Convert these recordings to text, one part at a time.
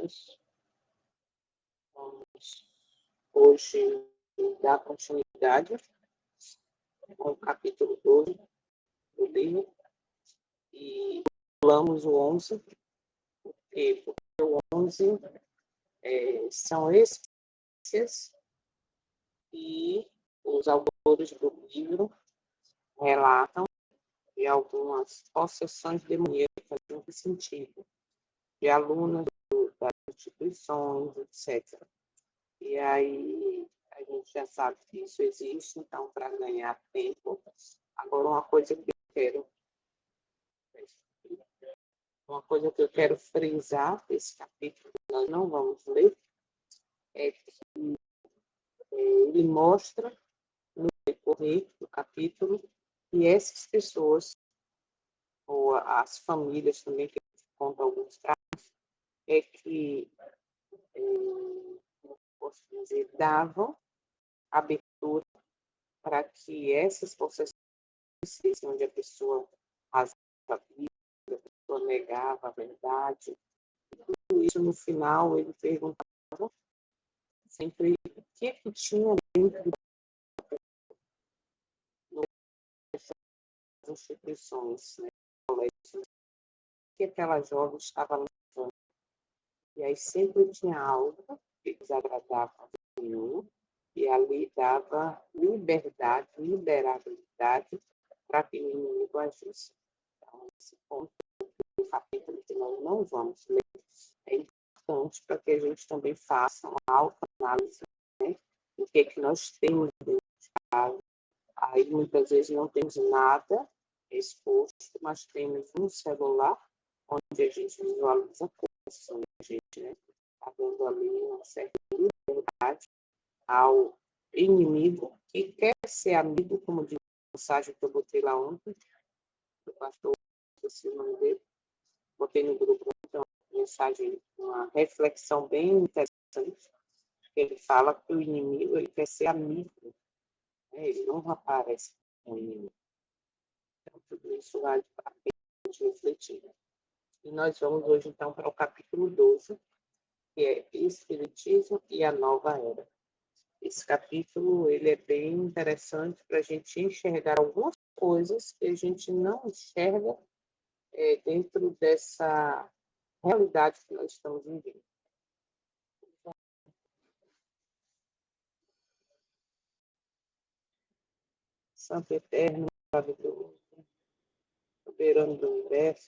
nós vamos hoje dar continuidade ao capítulo 12 do livro e pulamos o 11, porque o 11 são experiências e os autores do livro relatam de algumas possessões demoníacas no sentido de alunos das instituições, etc. E aí a gente já sabe que isso existe, então, para ganhar tempo. Agora, uma coisa que eu quero frisar desse capítulo que nós não vamos ler é que ele mostra no decorrer do capítulo que essas pessoas, ou as famílias também, que contam alguns casos, é que, posso dizer, davam abertura para que essas possessões, onde a pessoa rasgava a vida, a pessoa negava a verdade, tudo isso no final ele perguntava sempre o que tinha dentro das instituições, né? O que aquela jovem estava levando. E aí sempre tinha algo que desagradava ao Senhor, e ali dava liberdade, liberabilidade para que o inimigo agisse. Então, esse ponto do capítulo que nós não vamos ler é importante para que a gente também faça uma autoanálise, né? O que nós temos dentro de casa. Aí, muitas vezes, não temos nada exposto, mas temos um celular onde a gente visualiza coisas sobre a gente, né? Está dando ali uma certa liberdade ao inimigo que quer ser amigo, como diz a mensagem que eu botei lá ontem, do pastor, esqueci o nome dele, botei no grupo, então, uma mensagem, uma reflexão bem interessante, que ele fala que o inimigo ele quer ser amigo, né? Ele não aparece como inimigo. Então, tudo isso vale para a gente refletir. E nós vamos hoje, então, para o capítulo 12, que é Espiritismo e a Nova Era. Esse capítulo ele é bem interessante para a gente enxergar algumas coisas que a gente não enxerga dentro dessa realidade que nós estamos vivendo. Santo Eterno, maravilhoso, soberano do universo,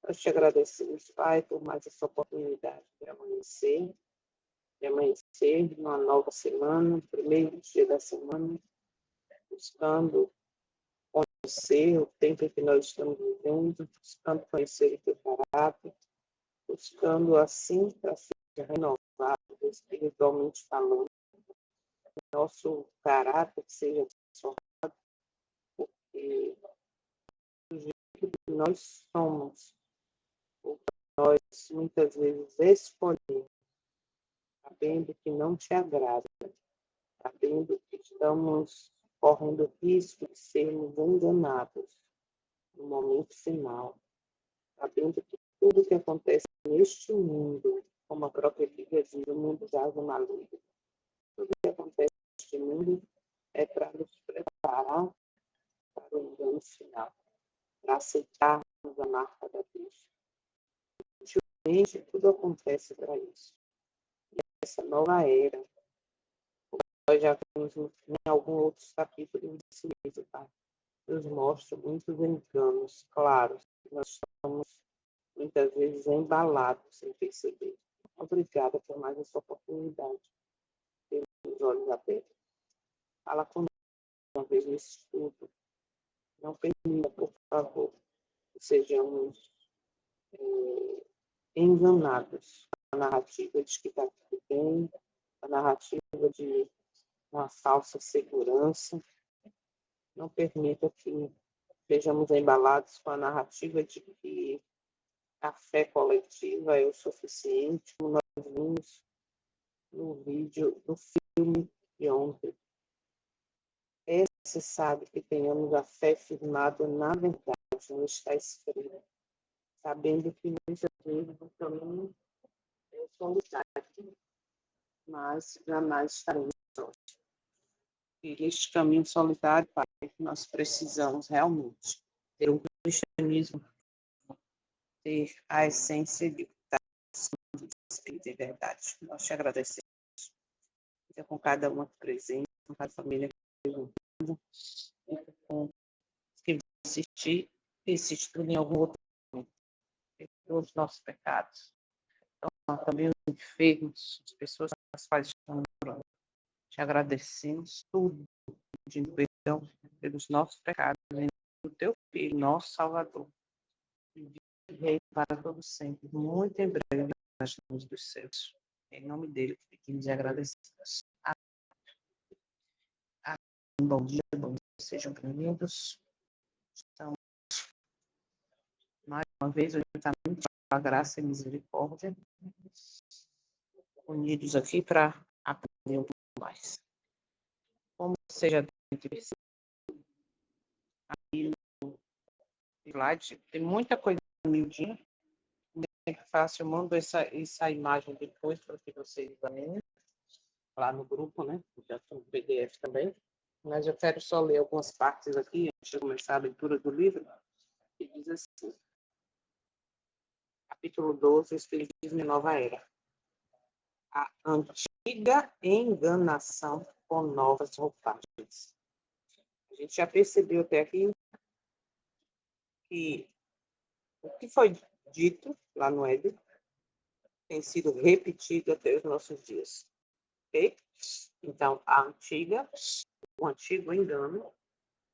nós te agradecemos, Pai, por mais essa oportunidade de amanhecer numa nova semana, primeiro dia da semana, buscando conhecer o tempo que nós estamos vivendo, buscando conhecer o teu caráter, buscando assim para ser renovado, espiritualmente falando, nosso caráter seja transformado, porque do jeito que nós somos, o que nós muitas vezes escolhemos, sabendo que não te agrada, sabendo que estamos correndo risco de sermos enganados no momento final, sabendo que tudo que acontece neste mundo, como a própria Bíblia diz, o mundo jaz o maligno. Tudo que acontece neste mundo é para nos preparar para o engano final, para aceitarmos a marca da Cristo. Ultimamente, tudo acontece para isso. E essa nova era, nós já vimos em alguns outros capítulos desse livro, tá? Nos mostra muitos enganos claros. Nós estamos muitas vezes embalados sem perceber. Obrigada por mais essa oportunidade. Ter os olhos abertos. Fala comigo uma vez nesse estudo. Não permita, por favor, que sejamos enganados. A narrativa de que está tudo bem, a narrativa de uma falsa segurança. Não permita que sejamos embalados com a narrativa de que a fé coletiva é o suficiente, como nós vimos no vídeo, no filme de ontem. É necessário que tenhamos a fé firmada na verdade, não está escrito, sabendo que muitas vezes o caminho é solidário, mas jamais estaremos sós. E neste caminho solitário, Pai, nós precisamos realmente ter um cristianismo, ter a essência de Espírito e verdade. Nós te agradecemos. Fica com cada uma presente, com cada família que está ouvindo, com os que vão assistir e se tudo em algum outro momento. Os nossos pecados. Então, também os enfermos, as pessoas as quais estão orando. Te agradecemos tudo, pedindo perdão pelos nossos pecados, em nome do teu Filho, nosso Salvador, e Rei para todo sempre, muito em breve, nas luzes dos céus. Em nome dele, pedimos e agradecemos. Bom dia, sejam bem-vindos. Então, mais uma vez, hoje está muito a graça e misericórdia, unidos aqui para aprender um pouco mais. Como você já deve perceber, aí no slide tem muita coisa miudinha. É fácil, eu mando essa imagem depois para que vocês examinem lá no grupo, né? Já tem um PDF também. Mas eu quero só ler algumas partes aqui, antes de começar a leitura do livro, que diz assim, capítulo 12, Espiritismo e Nova Era. A antiga enganação com novas roupagens. A gente já percebeu até aqui que o que foi dito lá no Éden tem sido repetido até os nossos dias. Ok? Então, o antigo engano,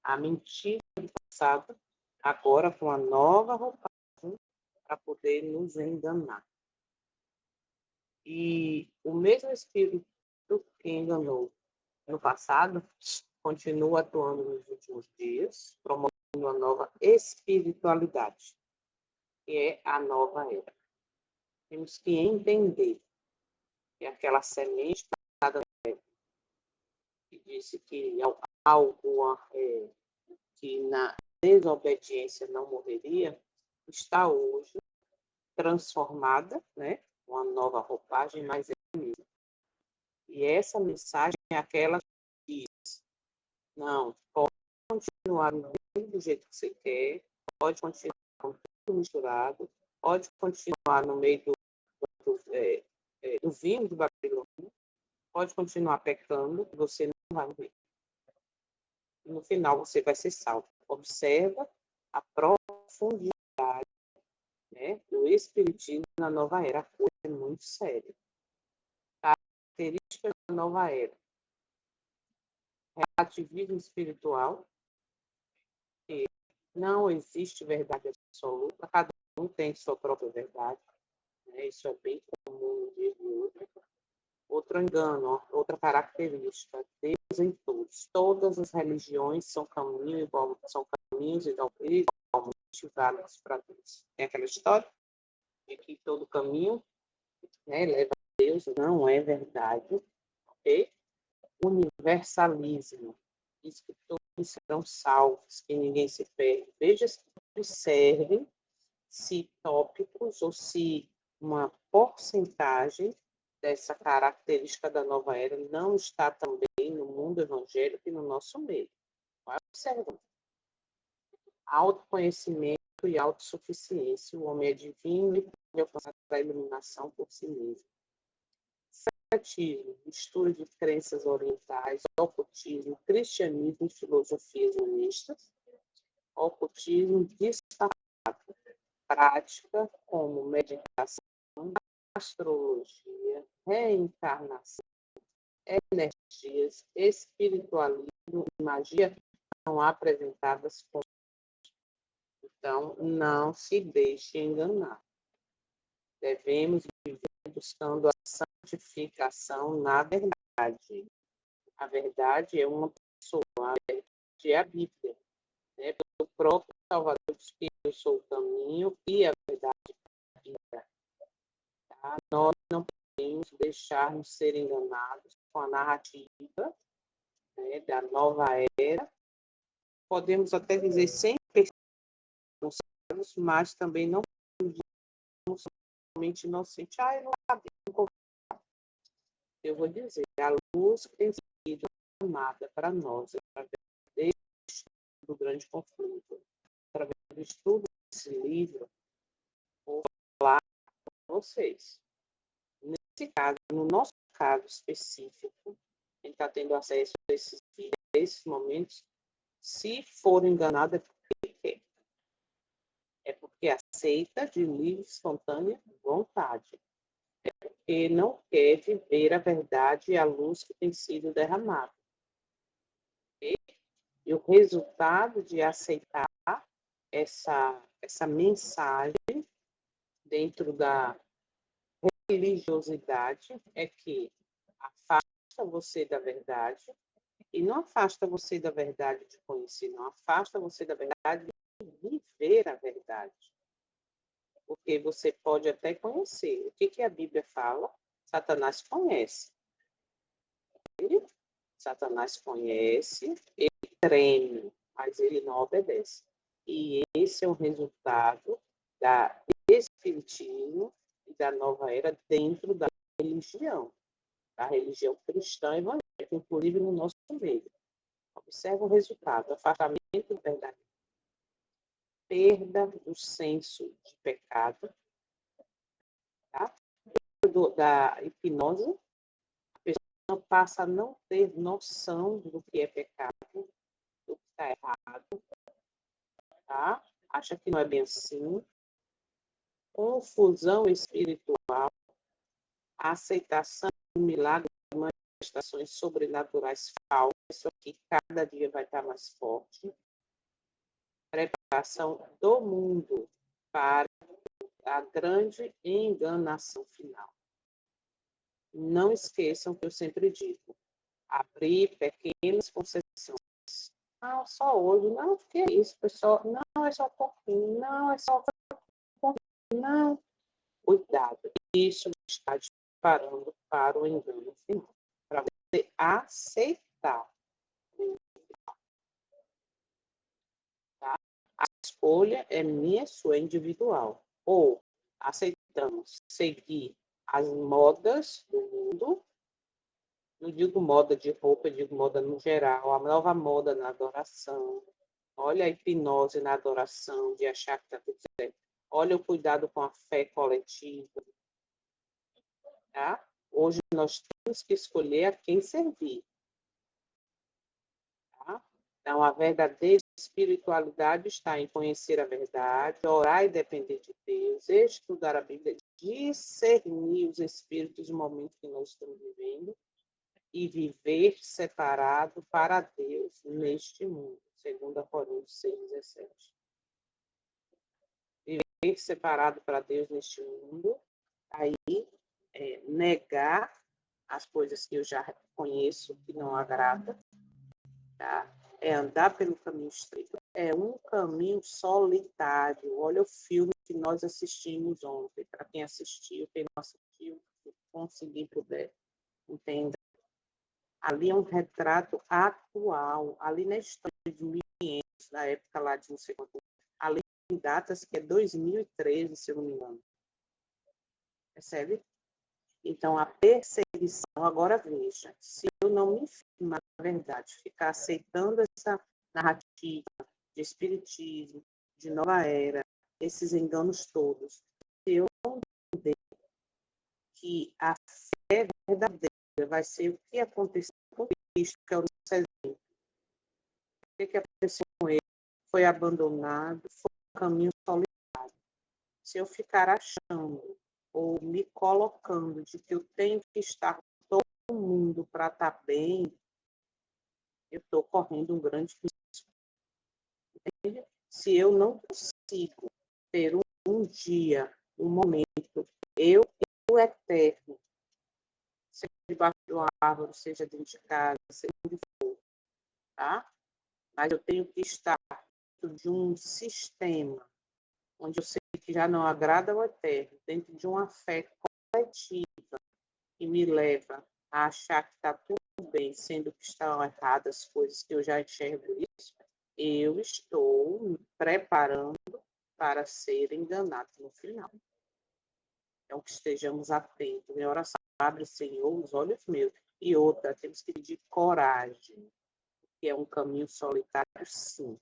a mentira do passado, agora com a nova roupagem para poder nos enganar. E o mesmo espírito que enganou no passado continua atuando nos últimos dias, promovendo uma nova espiritualidade, que é a nova era. Temos que entender que aquela semente plantada que disse que algo que na desobediência não morreria, está hoje transformada, né? Uma nova roupagem, mas é a mesma. E essa mensagem é aquela que diz, não, pode continuar do jeito que você quer, pode continuar com tudo misturado, pode continuar no meio do vinho de Babilônia, pode continuar pecando, você não vai morrer. No final você vai ser salvo. Observa a profundidade, né, do espiritismo na nova era. A coisa é muito séria. Características da nova era. Relativismo espiritual, que não existe verdade absoluta, cada um tem sua própria verdade, né? Isso é bem comum no dia de hoje. Outro engano, outra característica, Deus em todos. Todas as religiões são caminhos igualmente válidos para Deus. Tem aquela história de que todo caminho, né, leva a Deus, não é verdade. Ok? Universalismo. Diz que todos serão salvos, que ninguém se perde. Veja se observem se tópicos ou se uma porcentagem dessa característica da nova era não está também no mundo evangélico e no nosso meio. Vai observando. Autoconhecimento e autossuficiência. O homem é divino e pode alcançar a iluminação por si mesmo. Secretismo, mistura de crenças orientais, ocultismo, cristianismo e filosofias humanistas. Ocultismo disfarçado. Prática como meditação, astrologia, reencarnação, energias, espiritualismo e magia são apresentadas como. Então, não se deixe enganar. Devemos viver buscando a santificação na verdade. A verdade é uma pessoa, a verdade é a Bíblia. Né? O próprio Salvador diz que eu sou o caminho e a verdade é a vida. Tá? Nós não podemos deixar-nos ser enganados com a narrativa, né, da nova era. Podemos até dizer sem percebermos, mas também não somos somente inocentes. Eu não sabia, Eu vou dizer, a luz que tem sido amada para nós, através do grande conflito, através do estudo desse livro, vou falar para vocês. Nesse caso, no nosso caso específico, quem está tendo acesso a esses momentos, se for enganado, é porque quer. É porque aceita de livre, espontânea vontade. É porque não quer viver a verdade e a luz que tem sido derramada. Okay? E o resultado de aceitar essa mensagem dentro da religiosidade é que afasta você da verdade, e não afasta você da verdade de conhecer, não afasta você da verdade de viver a verdade. Porque você pode até conhecer. O que a Bíblia fala? Satanás conhece. Satanás conhece, ele treme, mas ele não obedece. E esse é o resultado da espiritismo e da nova era dentro da religião cristã evangélica, inclusive no nosso meio. Observa o resultado: afastamento da verdade, perda do senso de pecado, tá? Da hipnose, a pessoa passa a não ter noção do que é pecado, do que está errado, tá? Acha que não é bem assim. Confusão espiritual, aceitação do milagre de manifestações sobrenaturais falsas, isso aqui cada dia vai estar mais forte. Preparação do mundo para a grande enganação final. Não esqueçam que eu sempre digo, abrir pequenas concessões. Não, só hoje, não, que é isso, pessoal? Não, é só um pouquinho, não, é só um pouquinho, não. Cuidado, isso está te preparando para o engano final, para você aceitar. Tá? A escolha é minha, sua, individual. Ou aceitamos seguir as modas do mundo, não digo moda de roupa, eu digo moda no geral, a nova moda na adoração. Olha a hipnose na adoração, de achar que está tudo certo. Olha o cuidado com a fé coletiva. Tá? Hoje nós temos que escolher a quem servir. Tá? Então, a verdadeira espiritualidade está em conhecer a verdade, orar e depender de Deus, estudar a Bíblia, discernir os espíritos no momento que nós estamos vivendo e viver separado para Deus neste mundo, segundo Coríntios 6:17. Viver separado para Deus neste mundo, aí negar as coisas que eu já conheço, que não agrada, tá? É andar pelo caminho estreito. É um caminho solitário. Olha o filme que nós assistimos ontem. Para quem assistiu, quem não assistiu, se conseguir puder, entenda. Ali é um retrato atual. Ali na história de 1500, na época lá de não sei quanto. Ali tem datas que é 2013, se eu não me engano. Percebe? Então, a perseguição, agora veja, se eu não me firmar na verdade, ficar aceitando essa narrativa de espiritismo, de nova era, esses enganos todos, se eu não entender que a fé verdadeira vai ser o que aconteceu com Cristo, que é o nosso exemplo. O que aconteceu com ele? Foi abandonado, foi um caminho solitário. Se eu ficar achando ou me colocando de que eu tenho que estar com todo mundo para estar bem, eu estou correndo um grande risco. Entende? Se eu não consigo ter um dia, um momento, eu e o eterno, seja debaixo de uma árvore, seja dentro de casa, seja onde for, tá? Mas eu tenho que estar dentro de um sistema onde eu sei que já não agrada ao eterno, dentro de uma fé coletiva que me leva a achar que está tudo bem, sendo que estão erradas coisas que eu já enxergo isso, eu estou me preparando para ser enganado no final. É Então, que estejamos atentos. Em oração, abre, Senhor, os olhos meus. E outra, temos que pedir coragem, que é um caminho solitário, sim.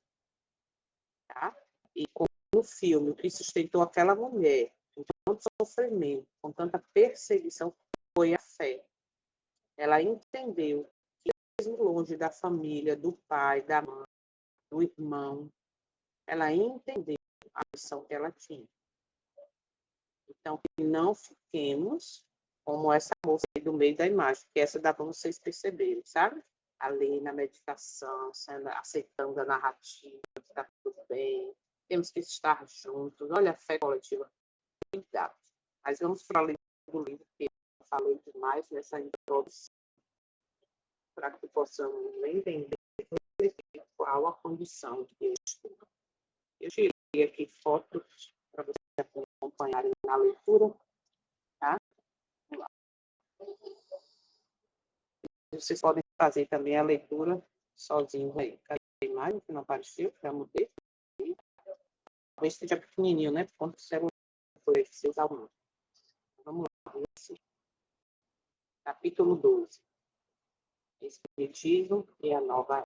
Tá? E como no filme, o que sustentou aquela mulher, com tanto sofrimento, com tanta perseguição, foi a fé. Ela entendeu que, mesmo longe da família, do pai, da mãe, do irmão, ela entendeu a missão que ela tinha. Então, que não fiquemos como essa moça aí do meio da imagem, que essa dá para vocês perceberem, sabe? Ali na meditação, aceitando a narrativa, que está tudo bem, temos que estar juntos. Olha a fé coletiva, cuidado. Mas vamos para a leitura do livro, que eu falei demais nessa introdução, para que possamos entender qual a condição que estudo. Eu tirei aqui fotos para vocês acompanharem na leitura, tá? Vocês podem fazer também a leitura sozinhos aí. Cadê a imagem que não apareceu? Já mudei. Talvez esteja pequenininho, né? Por conta do celular, por esse seus alunos. Vamos lá. Capítulo 12. Espiritismo e a nova era.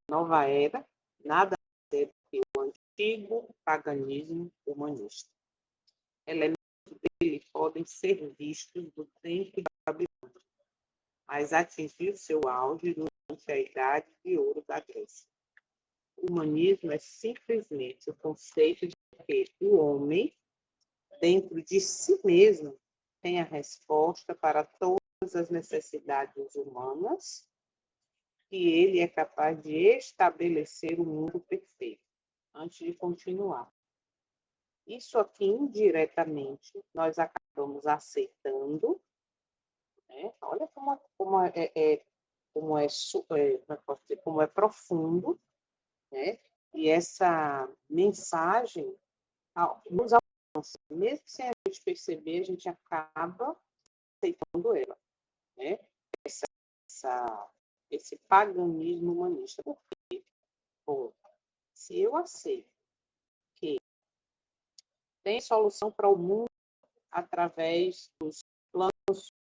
A nova era nada é do que o antigo paganismo humanista. Elementos dele podem ser vistos do tempo da Babilônia, mas atingiu seu auge durante a Idade de Ouro da Grécia. O humanismo é simplesmente o conceito de que o homem, dentro de si mesmo, tem a resposta para todas as necessidades humanas e ele é capaz de estabelecer o mundo perfeito. Antes de continuar. Isso aqui, indiretamente, nós acabamos aceitando, né? Olha como é profundo, né? E essa mensagem nos alcança. Mesmo sem a gente perceber, a gente acaba aceitando ela, né? Esse paganismo humanista. Por quê? Pô, se eu aceito que tem solução para o mundo através dos planos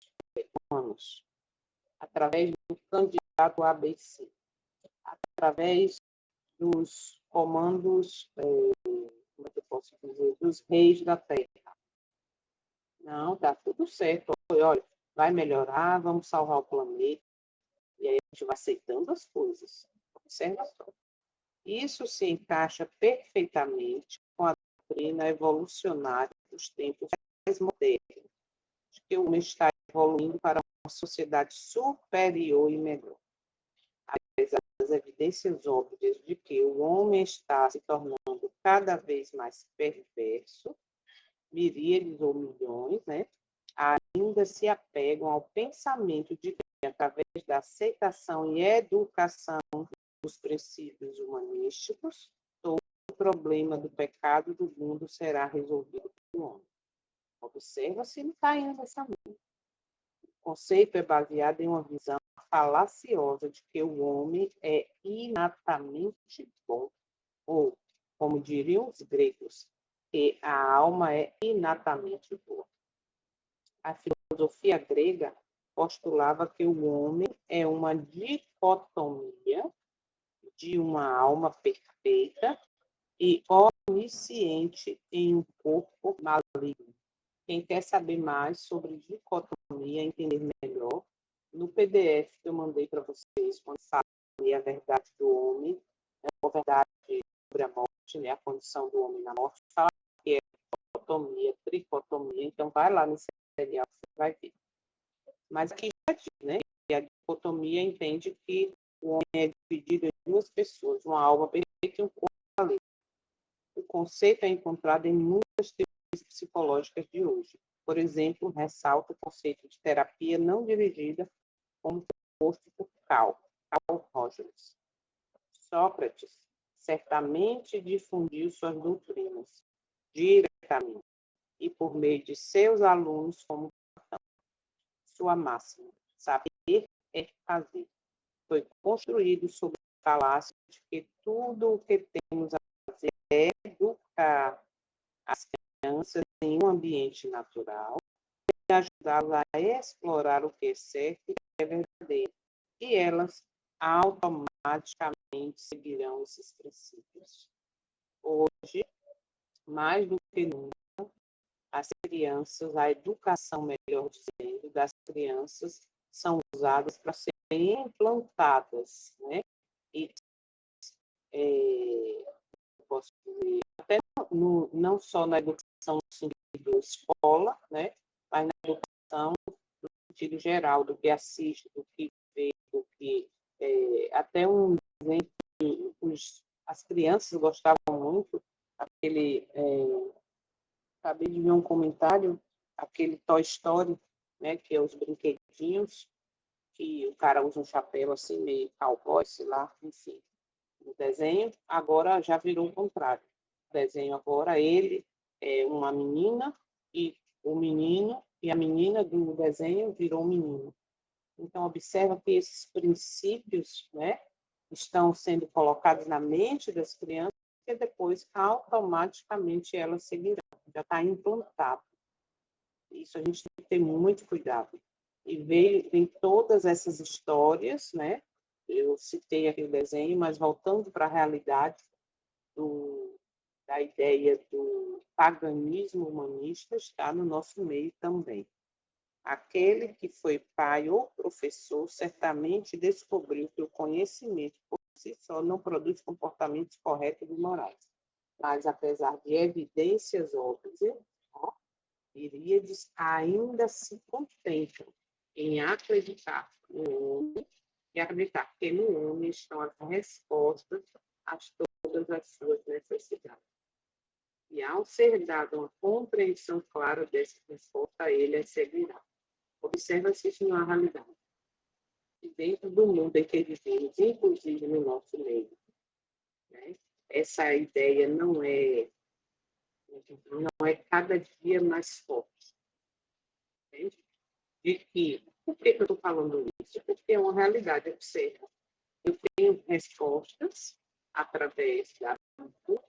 humanos, através do candidato ABC, através dos comandos, como é que eu posso dizer, dos reis da Terra. Não, dá tudo certo. Olha, vai melhorar, vamos salvar o planeta. E aí a gente vai aceitando as coisas. Observa só. Isso se encaixa perfeitamente com a doutrina evolucionária dos tempos mais modernos, de que o homem está evoluindo para uma sociedade superior e melhor. Apesar das evidências óbvias de que o homem está se tornando cada vez mais perverso, miríades ou milhões, né, ainda se apegam ao pensamento de que, através da aceitação e educação dos princípios humanísticos, todo o problema do pecado do mundo será resolvido pelo homem. Observa se ele está indo nessa linha. O conceito é baseado em uma visão falaciosa de que o homem é inatamente bom, ou, como diriam os gregos, que a alma é inatamente boa. A filosofia grega postulava que o homem é uma dicotomia de uma alma perfeita e onisciente em um corpo maligno. Quem quer saber mais sobre dicotomia, entender melhor, no PDF que eu mandei para vocês, quando falei a verdade do homem, a verdade sobre a morte, né, a condição do homem na morte, fala que é dicotomia, tricotomia, então vai lá nesse material que você vai ver. Mas aqui já diz, né, que a dicotomia entende que o homem é dividido em duas pessoas, uma alma perfeita e um corpo maligno. O conceito é encontrado em muitas teorias psicológicas de hoje. Por exemplo, ressalta o conceito de terapia não dirigida, como proposto por Carl Rogers. Sócrates certamente difundiu suas doutrinas diretamente e por meio de seus alunos como sua máxima, saber é fazer. Foi construído sobre a falácia de que tudo o que temos a fazer é educar as crianças em um ambiente natural e ajudá-las a explorar o que é certo e o que é verdadeiro. E elas automaticamente seguirão esses princípios. Hoje, mais do que nunca, as crianças, a educação, melhor dizendo, das crianças são usadas para serem implantadas, né? E posso dizer, até não só na educação no sentido escola, né? Mas na educação no sentido geral, do que assiste, do que vê, do que até um exemplo que as crianças gostavam muito, aquele acabei de ver um comentário, aquele Toy Story, né, que é os brinquedinhos, que o cara usa um chapéu assim, meio cowboy, sei lá, enfim. O desenho agora já virou o contrário. O desenho agora, ele é uma menina e o menino, e a menina do desenho virou um menino. Então, observa que esses princípios, né, estão sendo colocados na mente das crianças e depois automaticamente elas seguirão. Já está implantado. Isso a gente tem que ter muito cuidado. E ver em todas essas histórias, né? Eu citei aquele desenho, mas voltando para a realidade da ideia do paganismo humanista, está no nosso meio também. Aquele que foi pai ou professor certamente descobriu que o conhecimento por si só não produz comportamentos corretos e morais. Mas, apesar de evidências óbvias, Miríades ainda se contemplam em acreditar no homem e acreditar que no homem estão as respostas a todas as suas necessidades. E ao ser dada uma compreensão clara dessa resposta, ele é seguirá. Observa-se isso na realidade. E dentro do mundo em que vivemos, inclusive no nosso meio, né? Essa ideia não é cada dia mais forte. Entende? De que, por que eu estou falando isso? Porque é uma realidade, observa. Eu tenho respostas através da vida,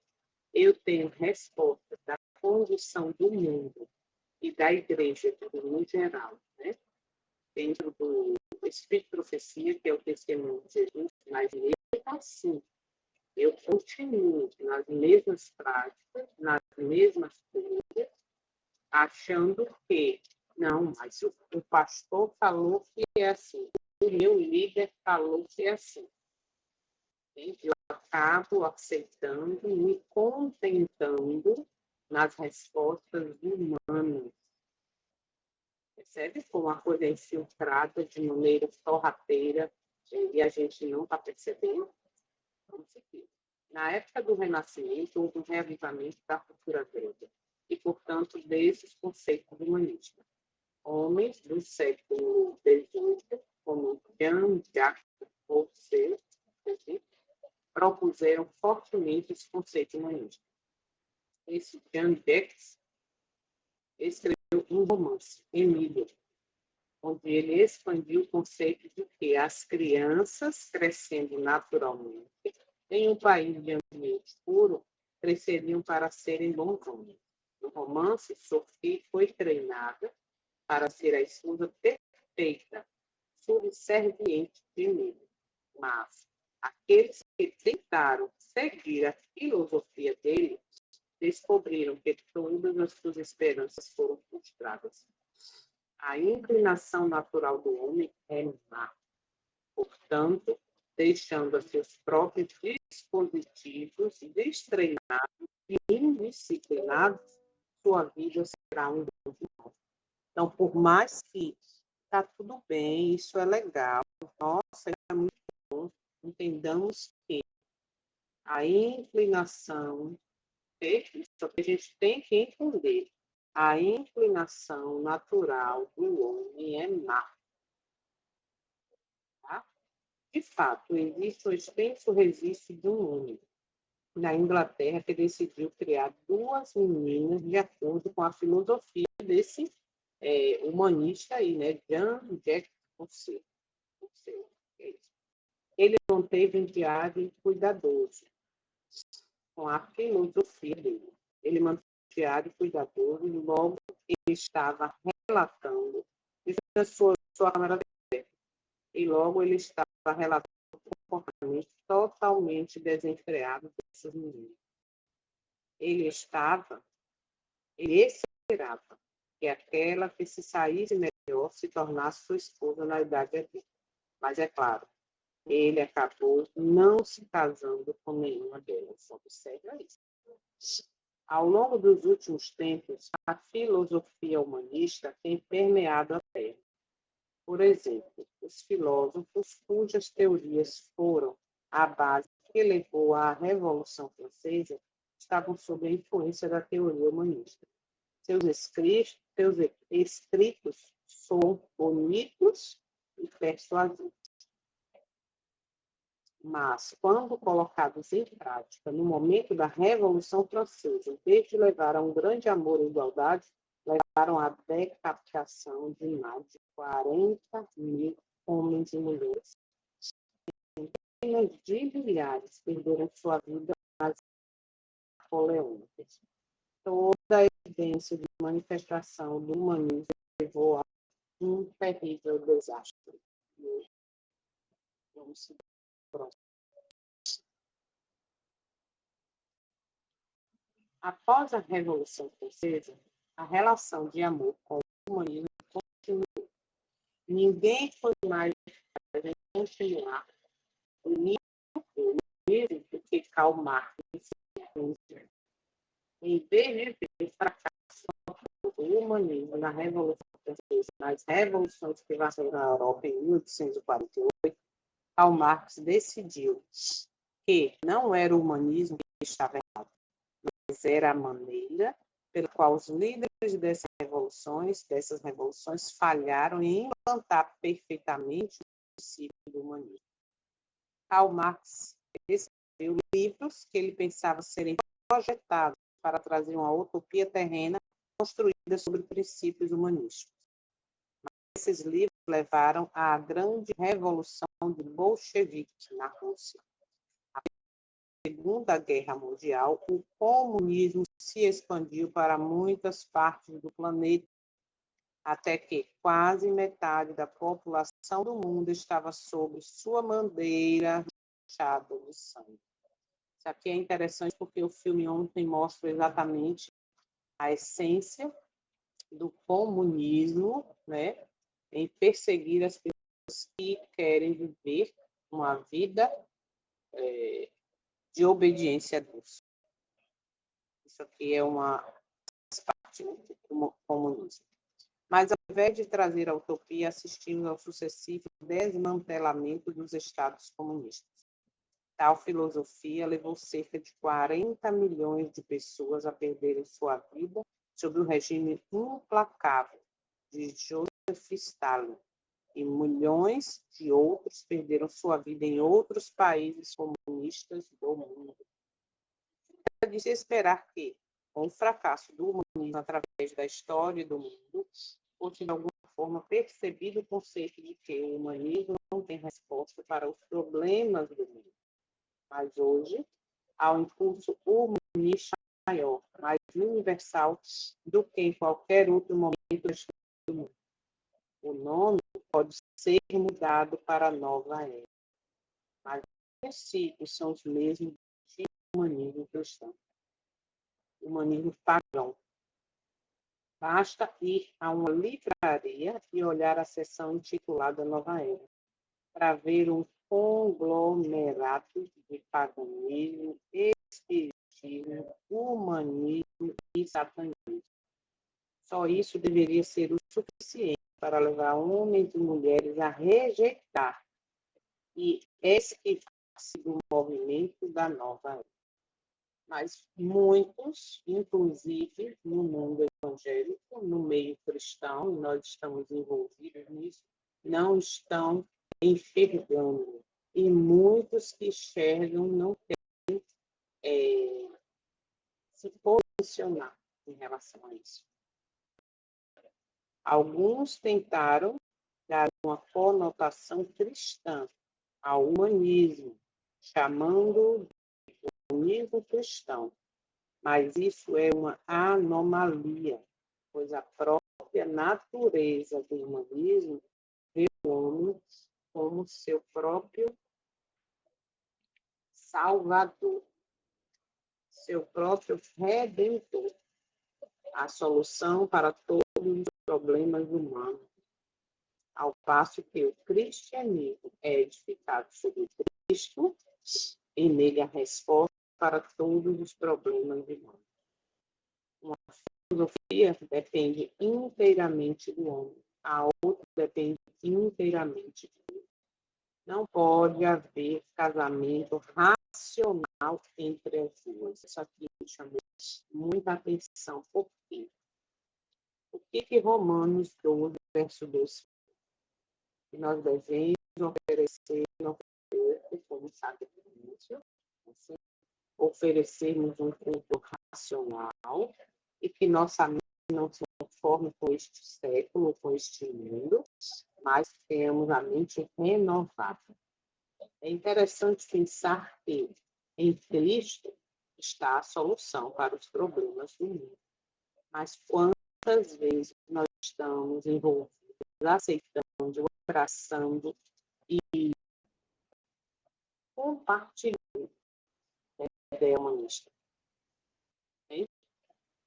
eu tenho respostas da condição do mundo e da igreja no geral, né? Dentro do Espírito de Profecia, que é o testemunho de Jesus, mas mesmo assim, eu continuo nas mesmas práticas, nas mesmas coisas, achando que, não, mas o pastor falou que é assim, o meu líder falou que é assim. Eu acabo aceitando, me contentando nas respostas humanas. Percebe como a coisa é infiltrada de maneira sorrateira e a gente não está percebendo? Vamos seguir. Na época do Renascimento, houve um reavivamento da cultura grega e, portanto, desses conceitos humanistas. Homens do século XVIII, como Jean-Jacques Rousseau, propuseram fortemente esse conceito humanista. Esse Jean-Jacques escreveu um romance, Emília, onde ele expandiu o conceito de que as crianças, crescendo naturalmente em um país de ambiente puro, cresceriam para serem bons homens. No romance, Sophie foi treinada para ser a esposa perfeita, subserviente de mim. Mas aqueles que tentaram seguir a filosofia dele descobriram que todas as suas esperanças foram frustradas. A inclinação natural do homem é má. Portanto, deixando a seus próprios dispositivos destreinados e indisciplinados, sua vida será um grande mal. Então, por mais que está tudo bem, isso é legal, nossa, é muito bom, entendamos que a inclinação, só que a gente tem que entender, a inclinação natural do homem é má. Tá? De fato, existe um extenso registro de um homem na Inglaterra que decidiu criar duas meninas de acordo com a filosofia desse humanista aí, né? Jean-Jacques Rousseau. Ele manteve um diário cuidadoso com a filosofia dele. Ele manteve diário e cuidadoso, e logo ele estava relatando, isso é sua câmera aberta, e logo ele estava relatando um comportamento totalmente desenfreado desses meninos. Ele esperava que aquela que se saísse melhor se tornasse sua esposa na idade adulta. Mas, é claro, ele acabou não se casando com nenhuma delas. Observa isso. Ao longo dos últimos tempos, a filosofia humanista tem permeado a Terra. Por exemplo, os filósofos cujas teorias foram a base que levou à Revolução Francesa estavam sob a influência da teoria humanista. Seus escritos são bonitos e persuasivos. Mas, quando colocados em prática, no momento da Revolução Francesa, em vez de levar a um grande amor e igualdade, levaram à decapitação de mais de 40.000 homens e mulheres. Centenas de milhares perderam sua vida nas napoleônicas. Toda a evidência de manifestação do humanismo levou a um terrível desastre. Vamos seguir próximo. Após a Revolução Francesa, a relação de amor com o humanismo continuou. Ninguém foi mais capaz de continuar unido do que Karl Marx. Em vez de ver fracasso do humanismo na Revolução Francesa, nas revoluções que passaram na Europa em 1848, Karl Marx decidiu que não era o humanismo que estava errado, mas era a maneira pela qual os líderes dessas revoluções falharam em implantar perfeitamente o princípio do humanismo. Karl Marx escreveu livros que ele pensava serem projetados para trazer uma utopia terrena construída sobre princípios humanísticos. Mas esses livros levaram à grande revolução de bolchevique na Rússia. Na Segunda Guerra Mundial, o comunismo se expandiu para muitas partes do planeta, até que quase metade da população do mundo estava sob sua bandeira manchada de sangue. Isso aqui é interessante porque o filme ontem mostra exatamente a essência do comunismo, né, em perseguir as pessoas que querem viver uma vida de obediência a Deus. Isso aqui é uma parte do comunismo. Mas, ao invés de trazer a utopia, assistimos ao sucessivo desmantelamento dos estados comunistas. Tal filosofia levou cerca de 40 milhões de pessoas a perderem sua vida sob o regime implacável de Joseph Stalin, e milhões de outros perderam sua vida em outros países comunistas do mundo. É de se esperar que, com o fracasso do humanismo através da história do mundo, fosse de alguma forma percebido o conceito de que o humanismo não tem resposta para os problemas do mundo. Mas hoje, há um impulso humanista maior, mais universal do que em qualquer outro momento da história do mundo. O nome pode ser mudado para a nova era, mas os princípios são os mesmos do humanismo cristão. O humanismo pagão. Basta ir a uma livraria e olhar a seção intitulada Nova Era, para ver um conglomerado de paganismo, espiritismo, humanismo e satanismo. Só isso deveria ser o suficiente para levar homens e mulheres a rejeitar e esquivar-se do movimento da nova era. Mas muitos, inclusive no mundo evangélico, no meio cristão, nós estamos envolvidos nisso, não estão enxergando. E muitos que enxergam não querem se posicionar em relação a isso. Alguns tentaram dar uma conotação cristã ao humanismo, chamando de humanismo cristão. Mas isso é uma anomalia, pois a própria natureza do humanismo vê o homem como seu próprio salvador, seu próprio redentor, a solução para todos os problemas humanos, ao passo que o cristianismo é edificado sobre Cristo e nele a resposta para todos os problemas humanos. Uma filosofia depende inteiramente do homem, a outra depende inteiramente de Deus. Não pode haver casamento racional entre as duas. Isso aqui me chamou muita atenção. Por quê? O que Romanos 12, verso 2, que nós devemos oferecer no corpo como sacrifício, assim, oferecermos um culto racional e que nossa mente não se conforme com este século, com este mundo, mas tenhamos a mente renovada. É interessante pensar que em Cristo está a solução para os problemas do mundo. Mas quantas vezes nós estamos envolvidos, aceitando, abraçando e compartilhando a ideia humanista?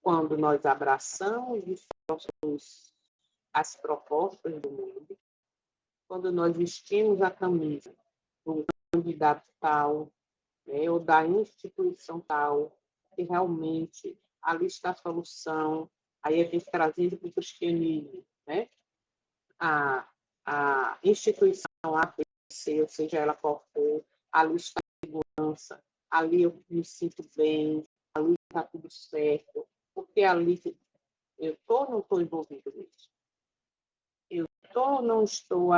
Quando nós abraçamos as propostas do mundo, quando nós vestimos a camisa do candidato tal, né, ou da instituição tal, que realmente ali está a solução, aí a gente trazendo para o cristianismo, né? A instituição ABC, ou seja, ela qual for, ali está a segurança, ali eu me sinto bem, ali está tudo certo, porque ali eu estou ou não estou envolvido nisso? Eu estou ou não estou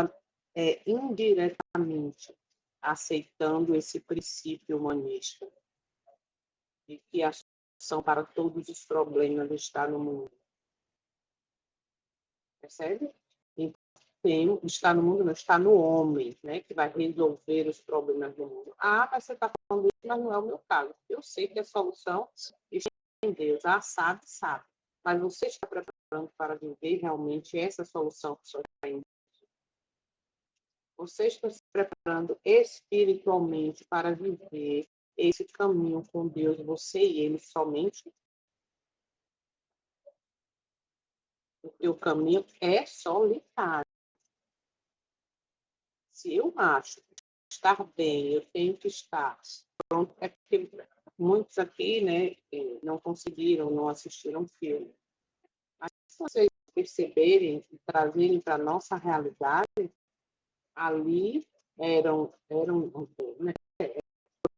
indiretamente aceitando esse princípio humanista de que a solução para todos os problemas está no mundo? Percebe? Então, está no mundo, não está no homem, né, que vai resolver os problemas do mundo. Ah, mas você está falando isso, mas não é o meu caso. Eu sei que a solução está em Deus. Ah, sabe, sabe. Mas você está preparando para viver realmente essa solução que só está em Deus? Você está se preparando espiritualmente para viver esse caminho com Deus, você e Ele somente? Porque o caminho é solitário. Se eu acho que estar bem, eu tenho que estar pronto, é porque muitos aqui, né, não conseguiram, não assistiram o filme. Mas se vocês perceberem e trazerem para a nossa realidade, ali né,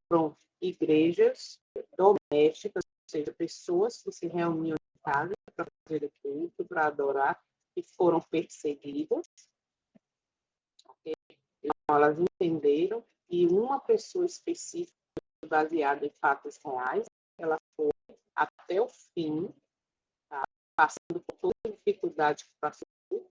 foram igrejas domésticas, ou seja, pessoas que se reuniam em casa para fazer culto, para adorar, e foram perseguidas. Okay? Então, elas entenderam e uma pessoa específica, baseada em fatos reais, ela foi até o fim, tá? Passando por toda a dificuldade que passou,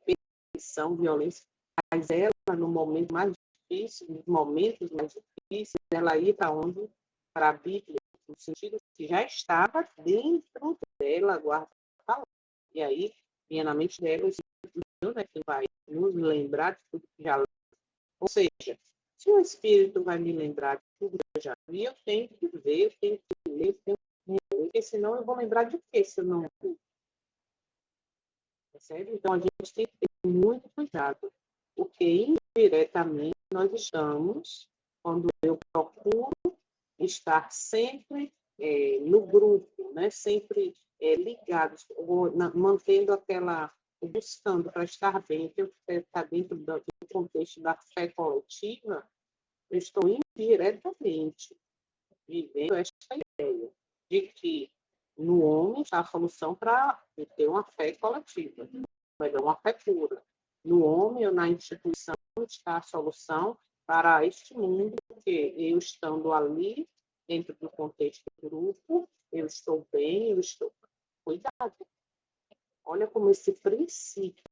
perseguição, violência, mas ela, no momento mais difícil, nos momentos mais difíceis, ela ia para onde? Para a Bíblia, no sentido que já estava dentro dela, guardada. E aí, vinha na mente dela, o né, que vai nos lembrar de tudo que já. Ou seja, se o Espírito vai me lembrar de tudo que eu já vi, eu tenho que ver, eu tenho que ler, eu tenho que ler, porque senão eu vou lembrar de quê se eu não vi? Percebe? Então, a gente tem que ter muito cuidado, porque indiretamente nós estamos, quando eu procuro estar sempre no grupo, né? Sempre ligados, mantendo aquela, buscando para estar bem, que eu estar dentro do contexto da fé coletiva, eu estou indiretamente vivendo esta ideia de que no homem está a solução para ter uma fé coletiva, uma fé pura. No homem ou na instituição está a solução para este mundo, porque eu estando ali, dentro do contexto do grupo, eu estou bem, eu estou... Cuidado. Olha como esse princípio,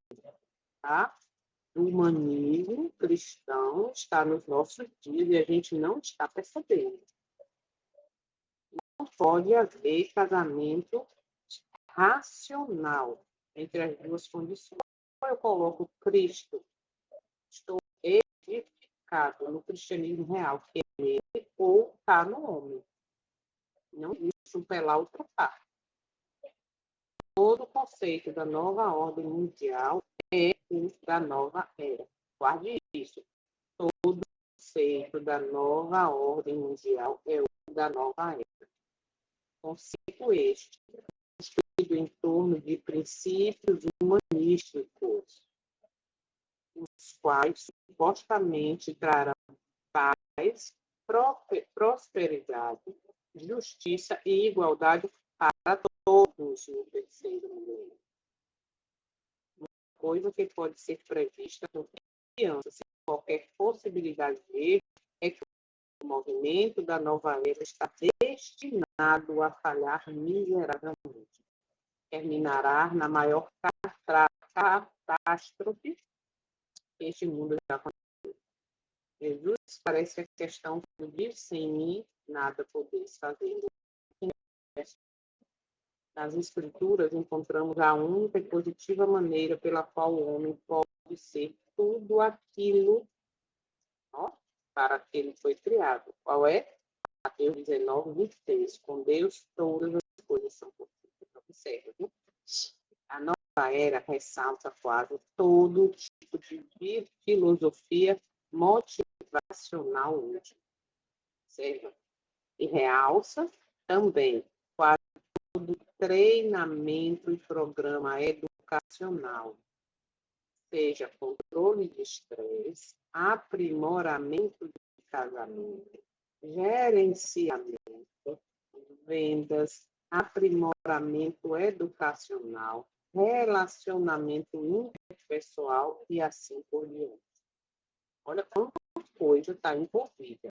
tá? Do humanismo cristão está nos nossos dias e a gente não está percebendo. pode haver casamento racional entre as duas condições. Eu coloco Cristo, estou edificado no cristianismo real, que é nele, ou está no homem. Não existe um pela outra parte. Todo o conceito da nova ordem mundial é o da nova era. Guarde isso. Todo o conceito da nova ordem mundial é o da nova era. Conceito este, construído em torno de princípios humanísticos, os quais supostamente trarão paz, prosperidade, justiça e igualdade para todos no terceiro mundo. Uma coisa que pode ser prevista com confiança, sem qualquer possibilidade de erro, é que o movimento da nova era está destinado a falhar miseravelmente. Terminará na maior catástrofe que este mundo já conheceu. Jesus parece que a questão de sem mim nada podeis fazer. Nas Escrituras encontramos a única e positiva maneira pela qual o homem pode ser tudo aquilo, ó, para que ele foi criado. Qual é? Mateus 19, 23. Com Deus todas as coisas são possíveis. Observe, viu? A nova era ressalta quase todo tipo de filosofia motivacional útil. Certo? E realça também quase todo treinamento e programa educacional, seja controle de estresse, aprimoramento de casamento, gerenciamento, vendas, aprimoramento educacional, relacionamento interpessoal e assim por diante. Olha quanta coisa está envolvida.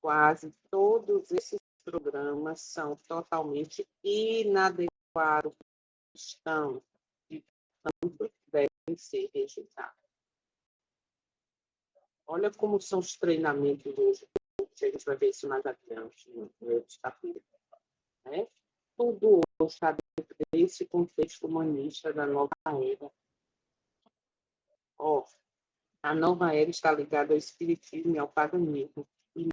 Quase todos esses programas são totalmente inadequados cristãos e, portanto, devem ser rejeitados. Olha como são os treinamentos hoje. A gente vai ver isso mais adiante no outro capítulo. Né? Tudo hoje está dentro desse contexto humanista da nova era. Ó, a nova era está ligada ao espiritismo e ao paganismo. E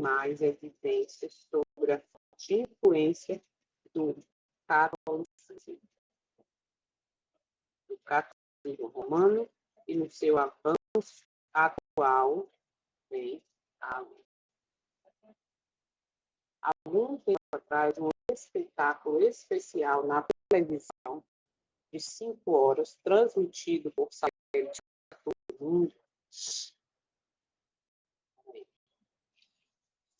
mais evidências sobre a forte influência do catolicismo romano e no seu avanço atual em algum tempo atrás, um espetáculo especial na televisão de 5 horas, transmitido por satélite para todo mundo,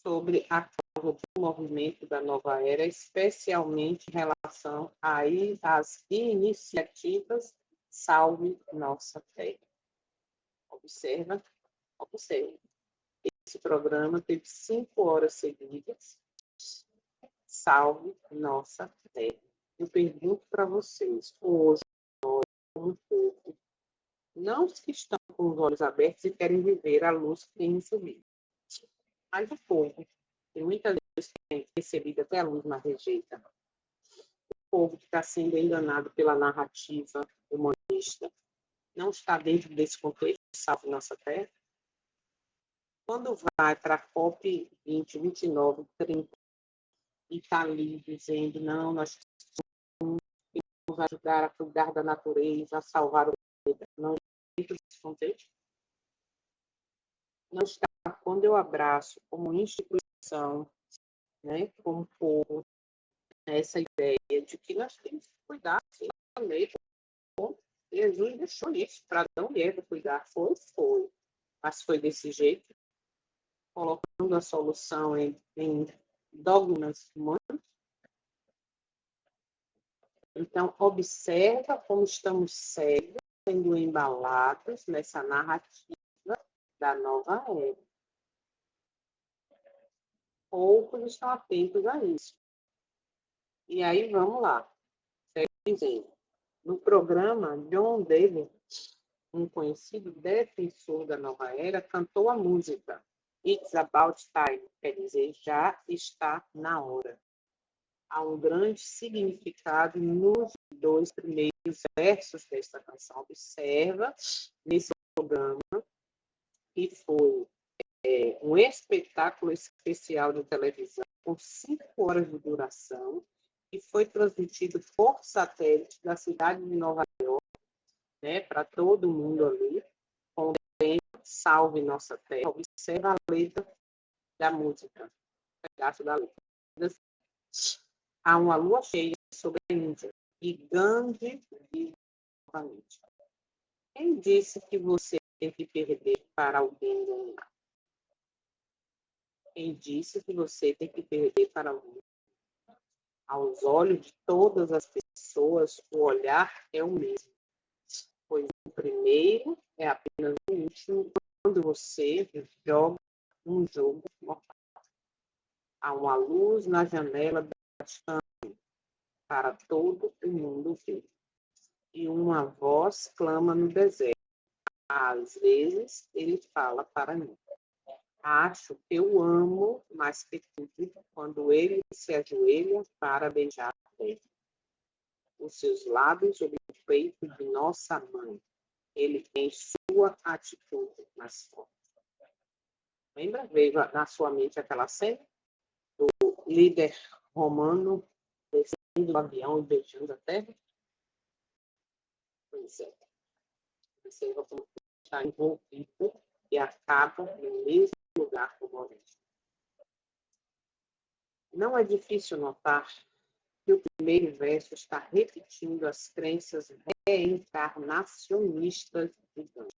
sobre a causa do movimento da nova era, especialmente em relação às iniciativas Salve Nossa Terra. Observa. Esse programa teve 5 horas seguidas. Salve Nossa Terra. Eu pergunto para vocês, hoje, nós, como povo, não os que estão com os olhos abertos e querem viver a luz que tem recebido, mas o povo, que muitas vezes tem recebido até a luz, mas rejeita. O povo que está sendo enganado pela narrativa humanista, não está dentro desse contexto, Salve Nossa Terra. Quando vai para a COP 20, 29, 30, e está ali dizendo, não, nós vamos ajudar a cuidar da natureza, a salvar o planeta, não dentro desse contexto. Não está, quando eu abraço como instituição, né, como povo, essa ideia de que nós temos que cuidar sim, do planeta. Jesus deixou isso para Adão e Eva cuidar. Foi. Mas foi desse jeito, colocando a solução em dogmas humanos. Então, observa como estamos cegos, sendo embalados nessa narrativa da nova era. Poucos estão atentos a isso. E aí, vamos lá. Segue dizendo. No programa, John David, um conhecido defensor da nova era, cantou a música It's about time, quer dizer, já está na hora. Há um grande significado nos 2 primeiros versos desta canção. Observa nesse programa que foi um espetáculo especial de televisão com 5 horas de duração e foi transmitido por satélite da cidade de Nova York, né, para todo mundo ali, com o tema Salve Nossa Terra. Observa a letra da música, o pedaço da letra. Há uma lua cheia sobre a Índia e Gandhi vive novamente. Quem disse que você tem que perder para alguém ganhar? Quem disse que você tem que perder para alguém? Aos olhos de todas as pessoas, o olhar é o mesmo, pois o primeiro é apenas o último quando você joga um jogo mortal. Há uma luz na janela da chama para todo o mundo ver. E uma voz clama no deserto. Às vezes ele fala para mim. Acho que eu amo mais que tudo quando ele se ajoelha para beijar os seus lábios sobre o peito de nossa mãe. Ele tem sua atitude mais forte. Lembra? Veio na sua mente aquela cena do líder romano descendo do avião e beijando a terra? Pois é. Você vai estar envolvido e acaba no mesmo lugar que o Maurício. Não é difícil notar que o primeiro verso está repetindo as crenças reencarnacionistas de Gandhi.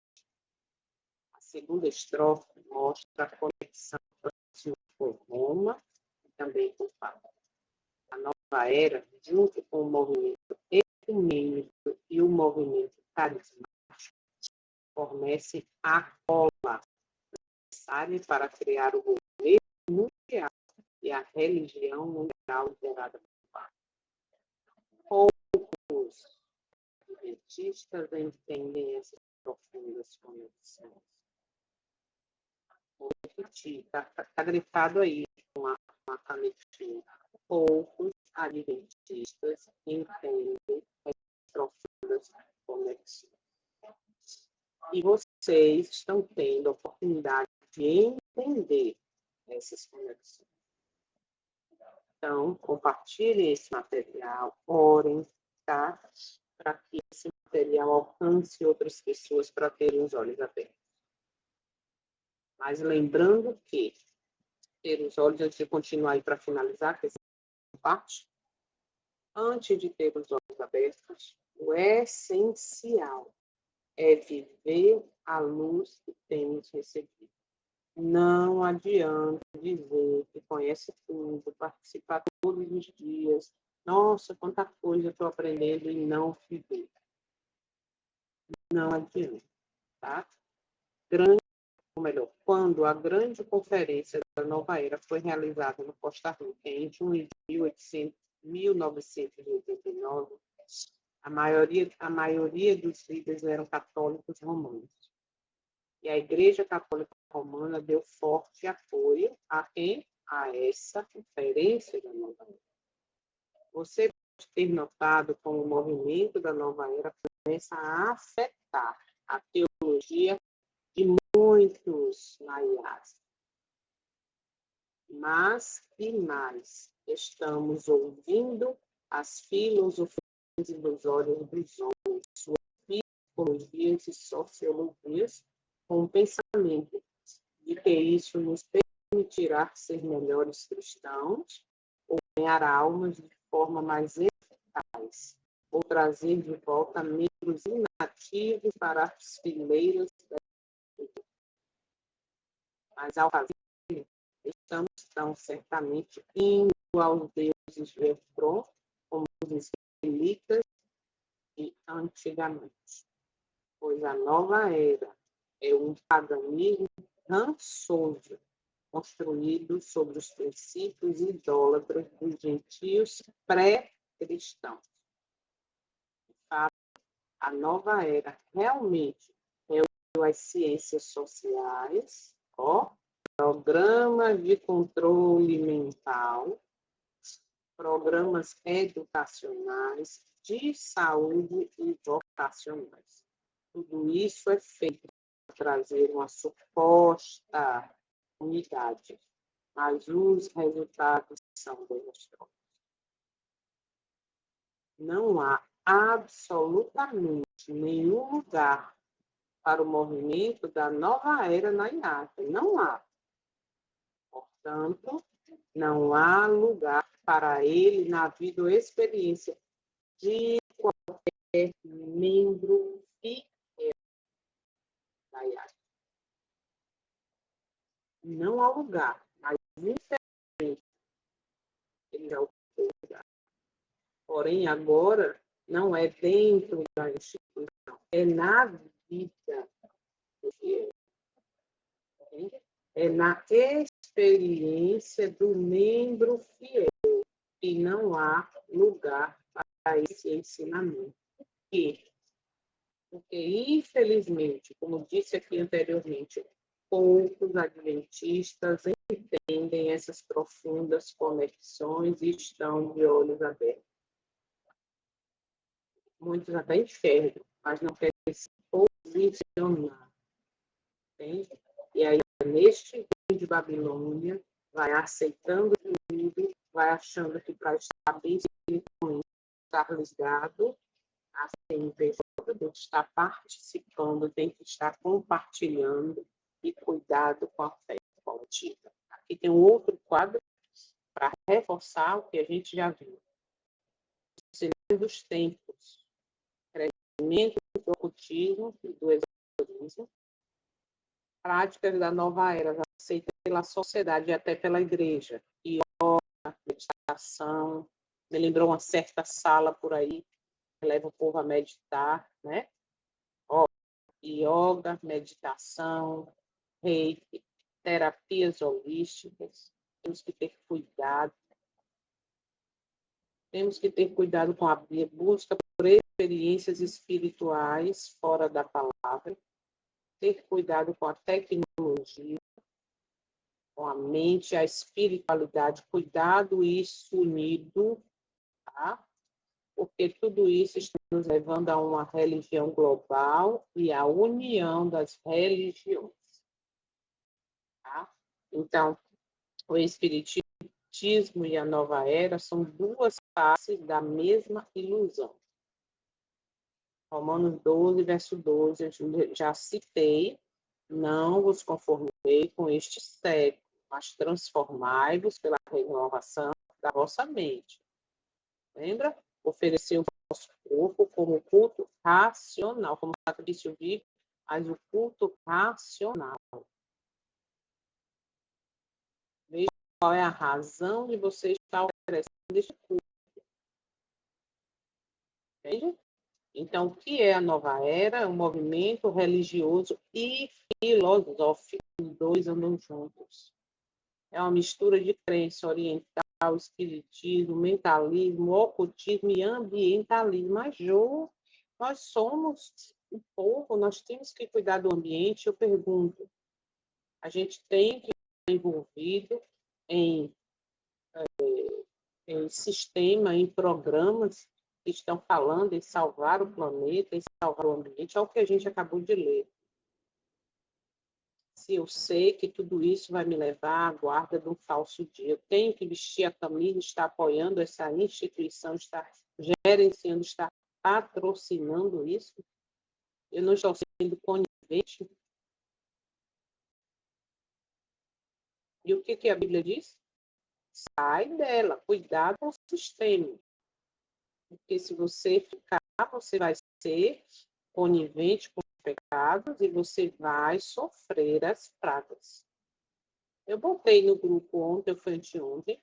A segunda estrofe mostra a conexão com Roma e também com o Papa. A nova era, junto com o movimento ecumênico e o movimento carismático, fornecem a cola necessária para criar o governo mundial e a religião mundial liderada pelo Papa. Poucos adventistas entendem essas profundas conexões. Vou repetir, está grifado aí com uma canetinha. Poucos adventistas entendem essas profundas conexões. E vocês estão tendo a oportunidade de entender essas conexões. Então, compartilhem esse material, orem, tá? Para que esse material alcance outras pessoas para terem os olhos abertos. Mas lembrando que ter os olhos, antes de continuar aí para finalizar, que essa parte, antes de ter os olhos abertos, o essencial é viver a luz que temos recebido. Não adianta dizer que conhece tudo, participar todos os dias. Nossa, quanta coisa eu estou aprendendo e não viver. Não adianta, tá? Ou melhor, quando a grande conferência da Nova Era foi realizada no Costa Rica em junho de 1989, a maioria dos líderes eram católicos romanos. E a Igreja Católica Romana deu forte apoio a quem? A essa conferência da Nova Era. Você pode ter notado como o movimento da Nova Era começa a afetar a teologia de muitos maias. Mas, e mais, estamos ouvindo as filosofias ilusórias dos homens, suas psicologias e sociologias, com o pensamento de que isso nos permitirá ser melhores cristãos, ou ganhar almas de forma mais eficaz, ou trazer de volta membros inativos para as fileiras da igreja. Mas, ao fazer, estamos tão certamente indo aos deuses de Efron, como os israelitas e antigamente. Pois a nova era é um paganismo rançoso, construído sobre os princípios idólatras dos gentios pré-cristãos. De fato, a nova era realmente reuniu as ciências sociais, Programas de controle mental, programas educacionais, de saúde e vocacionais. Tudo isso é feito para trazer uma suposta unidade, mas os resultados são desastrosos. Não há absolutamente nenhum lugar para o movimento da nova era na IATA. Não há. Portanto, não há lugar para ele na vida ou experiência de qualquer membro fiel da IATA. Não há lugar, mas infelizmente ele já ocupou o lugar. Porém, agora não é dentro da instituição, é na vida do fiel. É na experiência do membro fiel e não há lugar para esse ensinamento. Porque, infelizmente, como disse aqui anteriormente, poucos adventistas entendem essas profundas conexões e estão de olhos abertos. Muitos até enxergam, mas não querem se posicionar. Entende? E aí, neste de Babilônia, vai aceitando tudo, vai achando que para estar bem espiritualmente, estar ligado a CNPJ, tem que estar participando, tem que estar compartilhando e cuidado com a fé coletiva. Aqui tem um outro quadro para reforçar o que a gente já viu. Sinais dos tempos, crescimento do ocultismo e do esoterismo, práticas da nova era, aceitas pela sociedade e até pela igreja. Yoga, meditação, me lembrou uma certa sala por aí que leva o povo a meditar, né? Yoga, meditação, reiki, terapias holísticas. Temos que ter cuidado. Temos que ter cuidado com a busca por experiências espirituais fora da palavra. Ter cuidado com a tecnologia, com a mente, a espiritualidade, cuidado isso unido, tá? Porque tudo isso está nos levando a uma religião global e a união das religiões, tá? Então, o espiritismo e a nova era são duas faces da mesma ilusão. Romanos 12, verso 12, eu já citei, não vos conformei com este século, mas transformai-vos pela renovação da vossa mente. Lembra? Oferecer o vosso corpo como culto racional, como sacrifício vivo, mas o culto racional. Veja qual é a razão de você estar oferecendo este culto. Entende? Então, o que é a nova era? Um movimento religioso e filosófico. Os dois andam juntos. É uma mistura de crença oriental, espiritismo, mentalismo, ocultismo e ambientalismo. Mas, Jô, nós somos o povo, nós temos que cuidar do ambiente. Eu pergunto, a gente tem que estar envolvido em sistema, em programas que estão falando em salvar o planeta, em salvar o ambiente, é o que a gente acabou de ler. Se eu sei que tudo isso vai me levar à guarda de um falso dia, eu tenho que vestir a camisa, estar apoiando essa instituição, estar gerenciando, estar patrocinando isso, eu não estou sendo conivente. E o que a Bíblia diz? Sai dela, cuidado com o sistema. Porque se você ficar, você vai ser conivente com os pecados e você vai sofrer as pragas. Eu botei no grupo ontem, foi anteontem,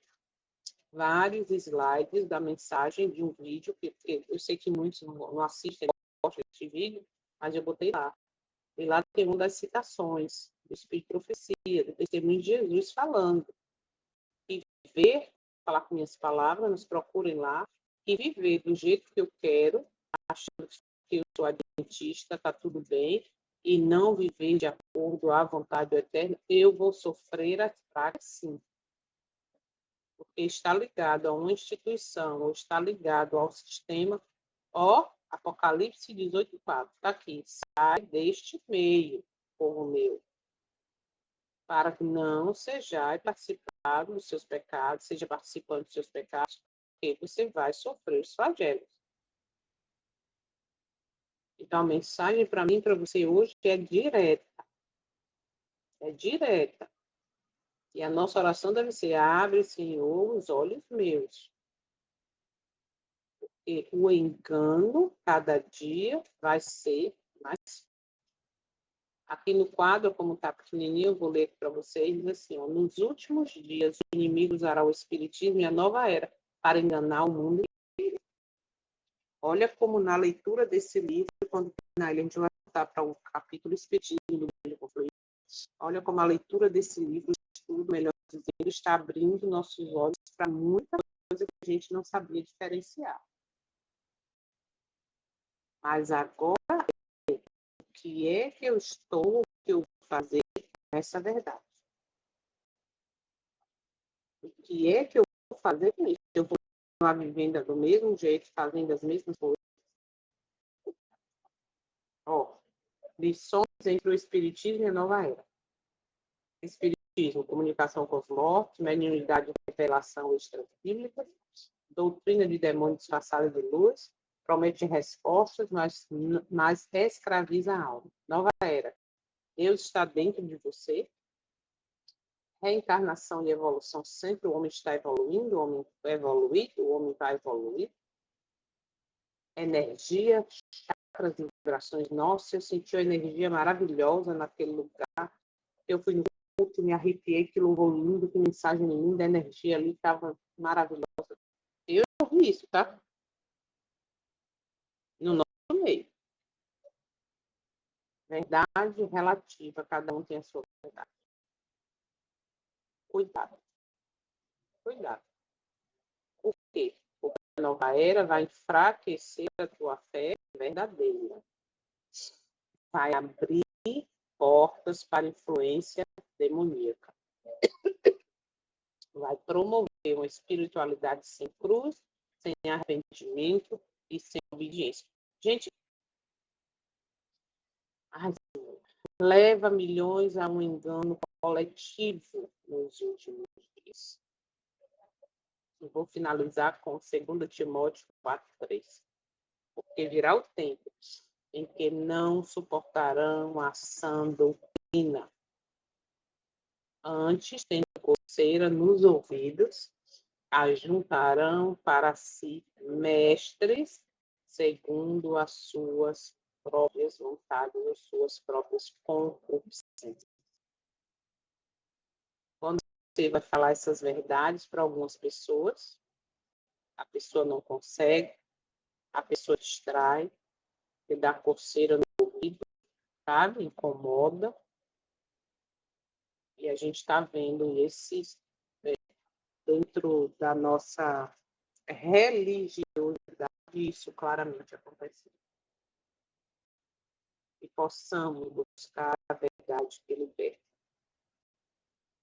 vários slides da mensagem de um vídeo, porque eu sei que muitos não assistem, não gostam desse vídeo, mas eu botei lá. E lá tem uma das citações do Espírito de Profecia, do testemunho de Jesus falando. E viver, falar com minhas palavras, nos procurem lá, e viver do jeito que eu quero, achando que eu sou adventista, está tudo bem, e não viver de acordo acordo à vontade do Eterno, eu vou sofrer as pragas, sim. Porque está ligado a uma instituição, ou está ligado ao sistema. Ó, Apocalipse 18:4, está aqui. Sai deste meio, povo meu, para que não sejais participar dos seus pecados, seja participante dos seus pecados, porque você vai sofrer os flagelos. Então, a mensagem para mim, para você hoje, é direta. É direta. E a nossa oração deve ser: abre, Senhor, os olhos meus. Porque o engano, cada dia, vai ser mais. Aqui no quadro, como está pequenininho, eu vou ler para vocês, diz assim, ó, nos últimos dias, o inimigo usará o espiritismo e a nova era para enganar o mundo inteiro. Olha como na leitura desse livro, quando terminar ele, a gente vai voltar para o capítulo espiritismo do livro. Olha como a leitura desse livro, estudo, melhor dizendo, está abrindo nossos olhos para muita coisa que a gente não sabia diferenciar. Mas agora, o que é que eu estou, o que eu vou fazer com essa verdade? O que é que eu vou fazer com isso? Eu vou continuar vivendo do mesmo jeito, fazendo as mesmas coisas? Ó, lições entre o Espiritismo e a Nova Era. Espiritismo, comunicação com os mortos, mediunidade e revelação extrabíblica, doutrina de demônio disfarçada de luz, promete respostas, mas escraviza a alma. Nova Era. Deus está dentro de você. Reencarnação e evolução, sempre o homem está evoluindo, o homem vai evoluir, o homem vai evoluir. Energia, chakras e vibrações. Nossa, eu senti uma energia maravilhosa naquele lugar. Eu fui no culto, me arrepiei, que louvor lindo, que mensagem linda, a energia ali estava maravilhosa. Eu ouvi isso, tá? No nosso meio. Verdade relativa, cada um tem a sua verdade. Cuidado. Cuidado. Por quê? Porque a nova era vai enfraquecer a tua fé verdadeira. Vai abrir portas para influência demoníaca. Vai promover uma espiritualidade sem cruz, sem arrependimento e sem obediência. Gente, leva milhões a um engano coletivo nos últimos dias. Eu vou finalizar com 2 Timóteo 4:3. Porque virá o tempo em que não suportarão a sã doutrina. Antes, tendo coceira nos ouvidos, ajuntarão para si mestres segundo as suas próprias vontades, as suas próprias concupiscências. Quando você vai falar essas verdades para algumas pessoas, a pessoa não consegue, a pessoa distrai, lhe dá coceira no ouvido, sabe? Incomoda. E a gente está vendo esses dentro da nossa religiosidade, isso claramente acontecendo. E possamos buscar a verdade que liberta.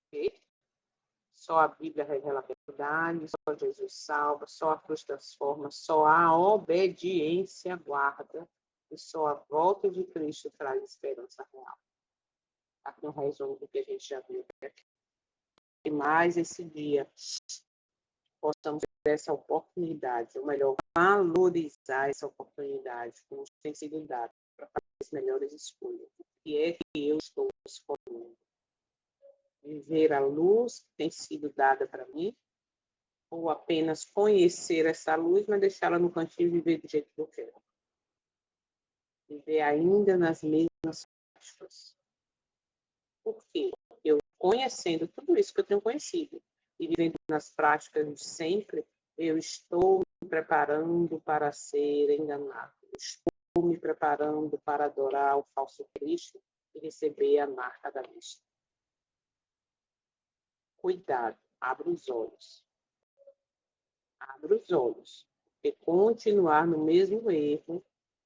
Okay? Só a Bíblia revela a verdade, só Jesus salva, só a cruz transforma, só a obediência guarda e só a volta de Cristo traz esperança real. Aqui um resumo do que a gente já viu aqui. E mais esse dia possamos ter essa oportunidade, ou melhor, valorizar essa oportunidade, como tem sido dado, para fazer as melhores escolhas. O que é que eu estou escolhendo? Viver a luz que tem sido dada para mim, ou apenas conhecer essa luz, mas deixá-la no cantinho e viver do jeito que eu quero? Viver ainda nas mesmas práticas. Por quê? Eu conhecendo tudo isso que eu tenho conhecido e vivendo nas práticas de sempre, eu estou me preparando para ser enganado. Estou me preparando para adorar o falso Cristo e receber a marca da besta. Cuidado, abra os olhos. Abra os olhos. Porque continuar no mesmo erro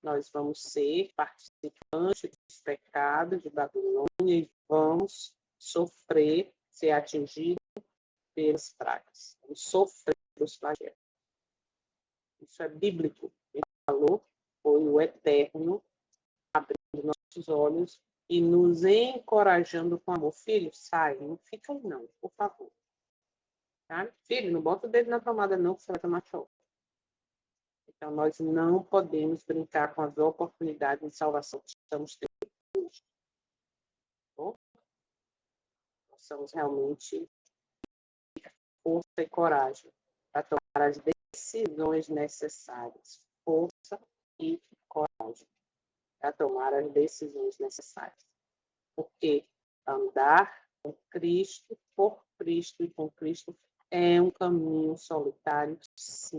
nós vamos ser participantes dos pecados de Babilônia e vamos sofrer, ser atingidos pelas pragas. Vamos sofrer os flagelos. Isso é bíblico. Ele falou, foi o Eterno abrindo nossos olhos e nos encorajando com amor. Filho, sai, não fica aí não, por favor. Tá? Filho, não bota o dedo na tomada não, que você vai tomar choque. Então, nós não podemos brincar com as oportunidades de salvação que estamos tendo hoje. Bom, possamos realmente ter força e coragem para tomar as decisões necessárias. Força e coragem para tomar as decisões necessárias. Porque andar com Cristo, por Cristo e com Cristo é um caminho solitário, sim.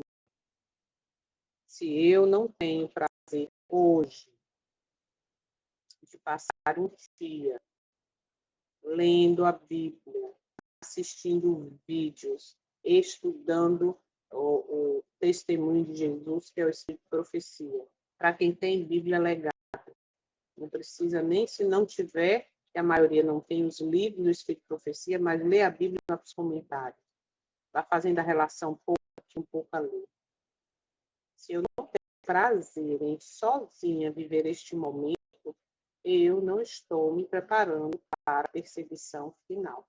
Se eu não tenho prazer hoje de passar um dia lendo a Bíblia, assistindo vídeos, estudando o testemunho de Jesus, que é o Espírito de Profecia. Para quem tem Bíblia legada, não precisa nem se não tiver, que a maioria não tem os livros do Espírito de Profecia, mas lê a Bíblia nos comentários. Vai fazendo a relação um pouco aqui, um pouco ali. Se eu não tenho prazer em sozinha viver este momento, eu não estou me preparando para a perseguição final,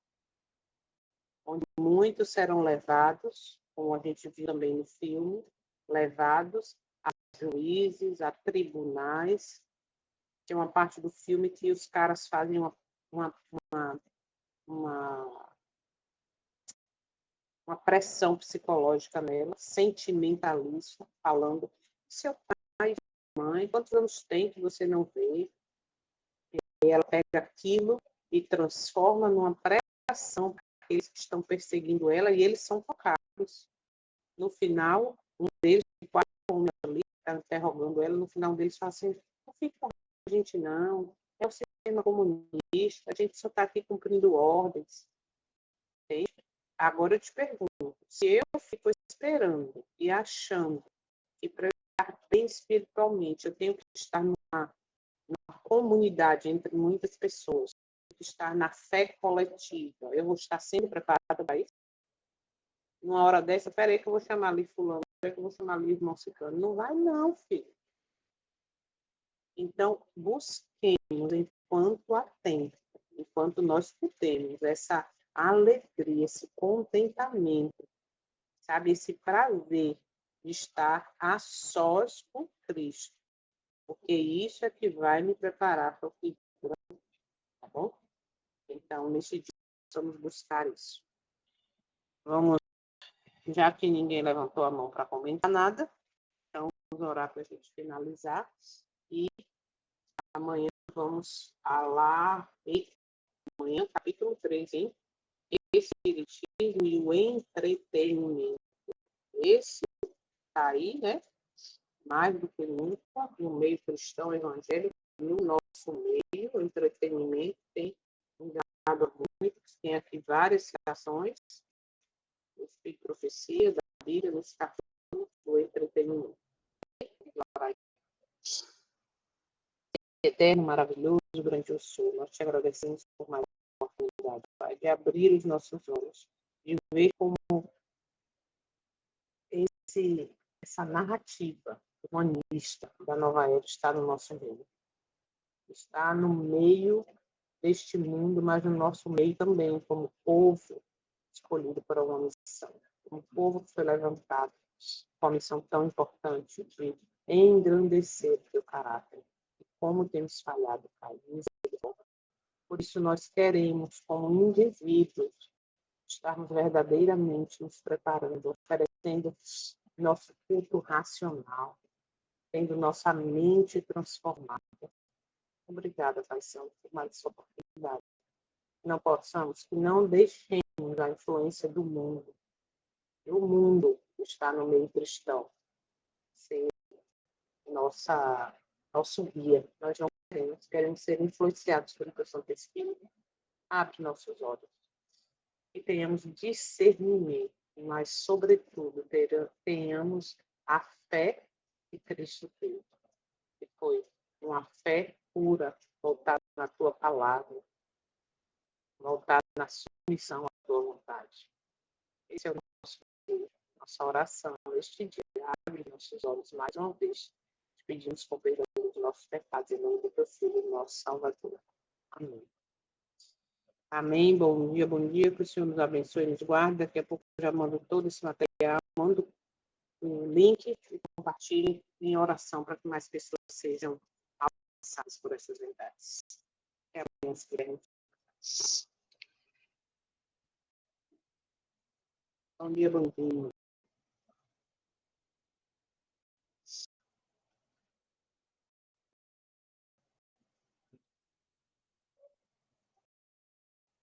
onde muitos serão levados, como a gente viu também no filme, levados a juízes, a tribunais. Tem uma parte do filme que os caras fazem uma pressão psicológica nela, sentimentalista, falando: seu pai, mãe, quantos anos tem que você não vê? E ela pega aquilo e transforma numa pressão para aqueles que estão perseguindo ela, e eles são focados. No final, um deles, quase ali, está interrogando ela, no final deles fala assim: não fique com a gente não, é o sistema comunista, a gente só está aqui cumprindo ordens. Entende? Agora eu te pergunto, se eu fico esperando e achando que para eu estar bem espiritualmente eu tenho que estar numa comunidade entre muitas pessoas, estar na fé coletiva, eu vou estar sempre preparada para isso? Numa hora dessa, peraí que eu vou chamar ali fulano, peraí que eu vou chamar ali irmão ciclano. Não vai não, filho. Então, busquemos enquanto há tempo, enquanto nós podemos, essa alegria, esse contentamento, sabe, esse prazer de estar a sós com Cristo, porque isso é que vai me preparar para o futuro, tá bom? Então, nesse dia, vamos buscar isso. Vamos, já que ninguém levantou a mão para comentar nada, então vamos orar para a gente finalizar e amanhã vamos a lá, amanhã, capítulo 3, hein? Espiritismo e o entretenimento. Esse está aí, né? Mais do que nunca, no meio cristão evangélico, no nosso meio, o entretenimento tem enganado muito, tem aqui várias citações, do Espírito de Profecia, da Bíblia, nos capítulos do entretenimento. Eterno, maravilhoso, grandioso Senhor, nós te agradecemos por mais uma oportunidade, Pai, de abrir os nossos olhos, de ver como essa narrativa humanista da nova era está no nosso meio. Está no meio deste mundo, mas no nosso meio também, como povo escolhido para uma missão, como povo que foi levantado com uma missão tão importante de engrandecer o teu caráter. E como temos falhado, Pai. Por isso nós queremos, como indivíduos, estarmos verdadeiramente nos preparando, oferecendo nosso culto racional, tendo nossa mente transformada. Obrigada, Pai Santo, por mais essa oportunidade. Que não deixemos a influência do mundo. O mundo está no meio cristão. Ser nosso guia. Nós não queremos ser influenciados pelo que o Santo Espírito. Abre nossos olhos. E tenhamos discernimento, mas, sobretudo, tenhamos a fé que Cristo teve. fé pura, voltada na tua palavra, voltada na submissão à tua vontade. Esse é o nosso desejo, nossa oração neste dia. Abre nossos olhos mais uma vez. Te pedimos com perdão dos nossos pecados, em nome do teu Filho, nosso Salvador. Amém. Amém. Bom dia, bom dia. Que o Senhor nos abençoe e nos guarde. Daqui a pouco eu já mando todo esse material, mando o link e compartilhe em oração para que mais pessoas sejam alcançadas por essas verdades. É a bênção. Bom dia, bom dia.